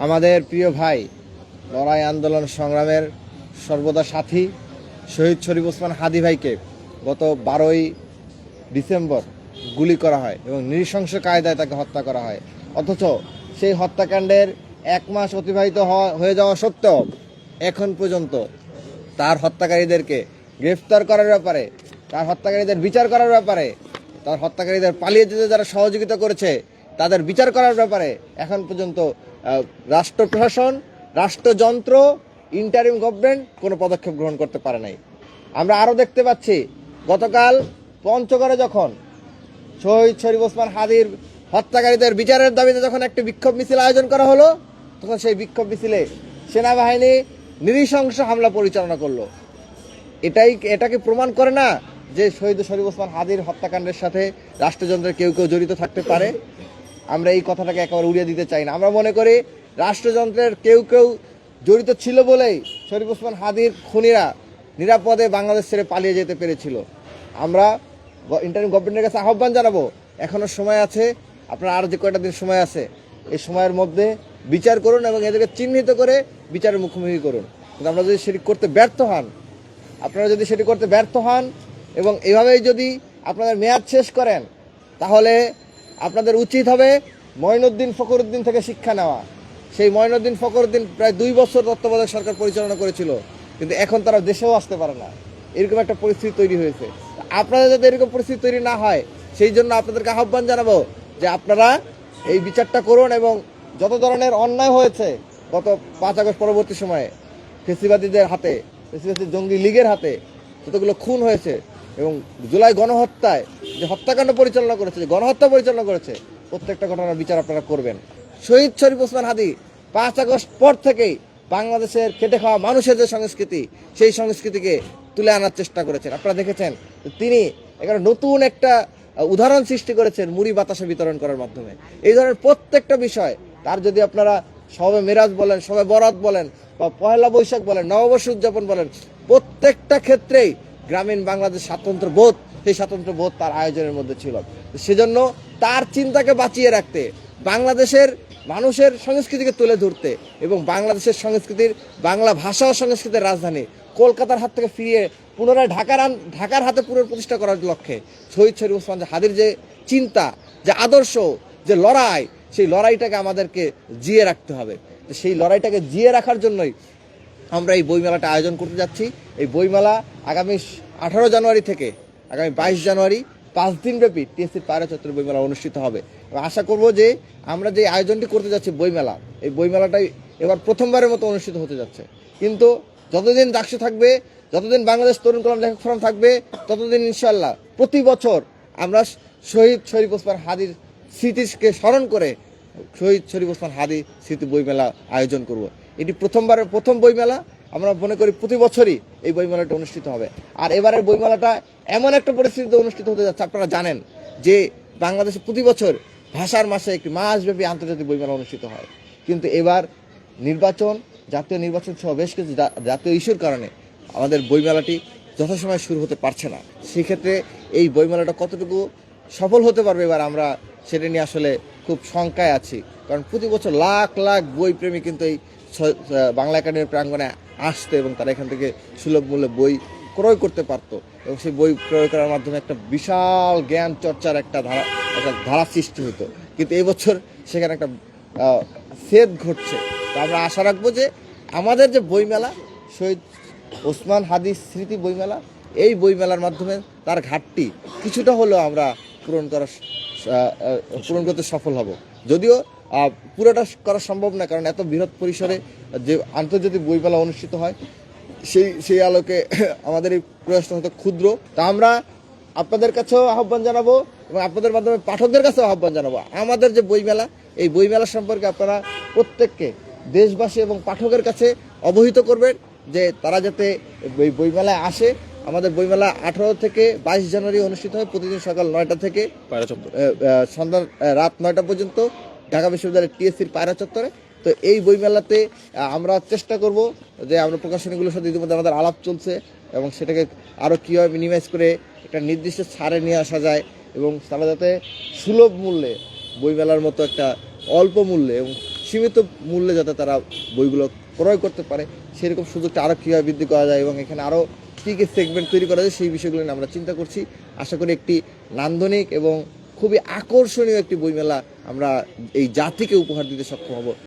আমাদের প্রিয় ভাই, লড়াই আন্দোলন সংগ্রামের সর্বদা সাথী শহীদ শরীফ ওসমান হাদি ভাইকে গত 12ই ডিসেম্বর গুলি করা হয় এবং নৃশংস কায়দায় তাকে হত্যা করা হয়। অথচ সেই হত্যাকাণ্ডের 1 মাস অতিবাহিত হয়ে যাওয়া সত্ত্বেও এখন পর্যন্ত তার হত্যাকারীদেরকে গ্রেফতার করার ব্যাপারে, তার হত্যাকারীদের বিচার করার ব্যাপারে, তার হত্যাকারীদের পালিয়ে যেতে যারা সহযোগিতা করেছে তাদের বিচার করার ব্যাপারে এখন পর্যন্ত রাষ্ট্র প্রশাসন, রাষ্ট্রযন্ত্র, ইন্টারিম গভর্নমেন্ট কোনো পদক্ষেপ গ্রহণ করতে পারে নাই। আমরা আরও দেখতে পাচ্ছি, গতকাল পঞ্চগড়ে যখন শহীদ শরীফ ওসমান হাদির হত্যাকারীদের বিচারের দাবিতে যখন একটি বিক্ষোভ মিছিল আয়োজন করা হলো, তখন সেই বিক্ষোভ মিছিলে সেনাবাহিনী নৃশংস হামলা পরিচালনা করলো। এটাকে প্রমাণ করে না যে শহীদ শরীফ ওসমান হাদির হত্যাকাণ্ডের সাথে রাষ্ট্রযন্ত্রের কেউ কেউ জড়িত থাকতে পারে? আমরা এই কথাটাকে একেবারে উড়িয়ে দিতে চাই না। আমরা মনে করি রাষ্ট্রযন্ত্রের কেউ কেউ জড়িত ছিল বলেই শরীফ ওসমান হাদির খুনিরা নিরাপদে বাংলাদেশ ছেড়ে পালিয়ে যেতে পেরেছিল। আমরা ইন্টারিম গভর্নমেন্টের কাছে আহ্বান জানাবো, এখনও সময় আছে, আপনারা আর যে কয়টা দিন সময় আছে, এই সময়ের মধ্যে বিচার করুন এবং এদেরকে চিহ্নিত করে বিচারের মুখোমুখি করুন। কিন্তু আমরা যদি সেটি করতে ব্যর্থ হন, আপনারা যদি সেটি করতে ব্যর্থ হন এবং এভাবেই যদি আপনাদের মেয়াদ শেষ করেন, তাহলে আপনাদের উচিত হবে মঈনুদ্দিন ফখরুদ্দিন থেকে শিক্ষা নেওয়া। সেই মঈনুদ্দিন ফখরুদ্দিন প্রায় 2 বছর তত্ত্বাবধায়ক সরকার পরিচালনা করেছিল, কিন্তু এখন তারা দেশেও আসতে পারে না। এরকম একটা পরিস্থিতি তৈরি হয়েছে। আপনাদের যাতে এরকম পরিস্থিতি তৈরি না হয়, সেই জন্য আপনাদেরকে আহ্বান জানাবো যে আপনারা এই বিচারটা করুন এবং যত ধরনের অন্যায় হয়েছে গত 5 আগস্ট পরবর্তী সময়ে ফেসিবাদীদের হাতে, ফেসিবাদী জঙ্গি লীগের হাতে যতগুলো খুন হয়েছে এবং জুলাই গণহত্যায় যে হত্যাকাণ্ড পরিচালনা করেছে, যে গণহত্যা পরিচালনা করেছে, প্রত্যেকটা ঘটনার বিচার আপনারা করবেন। শহীদ শরীফ ওসমান হাদি 5 আগস্ট পর থেকেই বাংলাদেশের খেটে খাওয়া মানুষের যে সংস্কৃতি, সেই সংস্কৃতিকে তুলে আনার চেষ্টা করেছেন। আপনারা দেখেছেন তিনি এখানে নতুন একটা উদাহরণ সৃষ্টি করেছেন মুড়ি বাতাসা বিতরণ করার মাধ্যমে। এই ধরনের প্রত্যেকটা বিষয় তার যদি আপনারা শবে মেরাজ বলেন, শবে বরাত বলেন, বা পহেলা বৈশাখ বলেন, নববর্ষ উদযাপন বলেন, প্রত্যেকটা ক্ষেত্রেই গ্রামীণ বাংলাদেশ স্বাতন্ত্র্য বোধ, সেই স্বাতন্ত্র্য বোধ তার আয়োজনের মধ্যে ছিল। সেজন্য তার চিন্তাকে বাঁচিয়ে রাখতে, বাংলাদেশের মানুষের সংস্কৃতিকে তুলে ধরতে এবং বাংলাদেশের সংস্কৃতির, বাংলা ভাষা ও সংস্কৃতির রাজধানী কলকাতার হাত থেকে ফিরিয়ে পুনরায় ঢাকার হাতে পুনঃপ্রতিষ্ঠা করার লক্ষ্যে শহীদ শরীফ ওসমান হাদির যে চিন্তা, যে আদর্শ, যে লড়াই, সেই লড়াইটাকে আমাদেরকে জিয়ে রাখতে হবে। সেই লড়াইটাকে জিয়ে রাখার জন্যই আমরা এই বইমেলাটা আয়োজন করতে যাচ্ছি। এই বইমেলা আগামী 18 জানুয়ারি থেকে আগামী 22 জানুয়ারি 5 দিনব্যাপী টিএসসির পায়রা চত্বরে বইমেলা অনুষ্ঠিত হবে। আশা করব যে আমরা যে আয়োজনটি করতে যাচ্ছি বইমেলা, এই বইমেলাটাই এবার প্রথমবারের মতো অনুষ্ঠিত হতে যাচ্ছে। কিন্তু যতদিন ডাকসু থাকবে, যতদিন বাংলাদেশ তরুণ কল্যাণ লেখক ফোরাম থাকবে, ততদিন ইনশাল্লাহ প্রতি বছর আমরা শহীদ শরীফ ওসমান হাদির স্মৃতিকে স্মরণ করে শহীদ শরীফ ওসমান হাদি স্মৃতি বইমেলা আয়োজন করব। এটি প্রথম বইমেলা। আমরা মনে করি প্রতি বছরই এই বইমেলাটা অনুষ্ঠিত হবে। আর এবারের বইমেলাটা এমন একটা পরিস্থিতিতে অনুষ্ঠিত হতে যাচ্ছে, আপনারা জানেন যে বাংলাদেশে প্রতি বছর ভাষার মাসে একটি মাসব্যাপী আন্তর্জাতিক বইমেলা অনুষ্ঠিত হয়, কিন্তু এবার নির্বাচন, জাতীয় নির্বাচন সহ বেশ কিছু জাতীয় ইস্যুর কারণে আমাদের বইমেলাটি যথাসময়ে শুরু হতে পারছে না। সেক্ষেত্রে এই বইমেলাটা কতটুকু সফল হতে পারবে এবার আমরা সেটা নিয়ে আসলে খুব শঙ্কায় আছি। কারণ প্রতি বছর লাখ লাখ বই প্রেমী কিন্তু এই বাংলা একাডেমির প্রাঙ্গণে আসতো এবং তারা এখান থেকে সুলভ মূল্যে বই ক্রয় করতে পারতো এবং সেই বই ক্রয় করার মাধ্যমে একটা বিশাল জ্ঞান চর্চার একটা ধারা সৃষ্টি হতো। কিন্তু এবছর সেখানে একটা ছেদ ঘটছে। তো আমরা আশা রাখবো যে আমাদের যে বইমেলা, শহীদ ওসমান হাদি স্মৃতি বইমেলা, এই বইমেলার মাধ্যমে তার ঘাটতি কিছুটা হলেও আমরা পূরণ করতে সফল হব। যদিও পুরোটা করা সম্ভব না, কারণ এত বৃহৎ পরিসরে যে আন্তর্জাতিক বইমেলা অনুষ্ঠিত হয়, সেই আলোকে আমাদের এই প্রয়াসটা হয়তো ক্ষুদ্র। তা আমরা আপনাদের কাছেও আহ্বান জানাবো এবং আপনাদের মাধ্যমে পাঠকদের কাছেও আহ্বান জানাবো, আমাদের যে বইমেলা, এই বইমেলা সম্পর্কে আপনারা প্রত্যেককে দেশবাসী এবং পাঠকের কাছে অবহিত করবেন যে তারা যাতে এই বইমেলায় আসে। আমাদের বইমেলা 18 থেকে 22 জানুয়ারি অনুষ্ঠিত হয়, প্রতিদিন সকাল 9টা থেকে সন্ধ্যা রাত 9টা পর্যন্ত ঢাকা বিশ্ববিদ্যালয়ের টিএসসির পায়রা চত্বরে। তো এই বইমেলাতে আমরা চেষ্টা করব যে আমরা প্রকাশনীগুলোর সাথে ইতিমধ্যে আমাদের আলাপ চলছে এবং সেটাকে আরও কীভাবে মিনিমাইজ করে একটা নির্দিষ্ট ছাড়ে নিয়ে আসা যায় এবং তারা যাতে সুলভ মূল্যে বইমেলার মতো একটা অল্প মূল্যে এবং সীমিত মূল্যে যাতে তারা বইগুলো ক্রয় করতে পারে, সেরকম সুযোগটা আরও কীভাবে বৃদ্ধি করা যায় এবং এখানে আরও কী কী সেগমেন্ট তৈরি করা যায় সেই বিষয়গুলো নিয়ে আমরা চিন্তা করছি। আশা করি একটি নান্দনিক এবং খুবই আকর্ষণীয় একটি বইমেলা আমরা এই জাতিকে উপহার দিতে সক্ষম হব।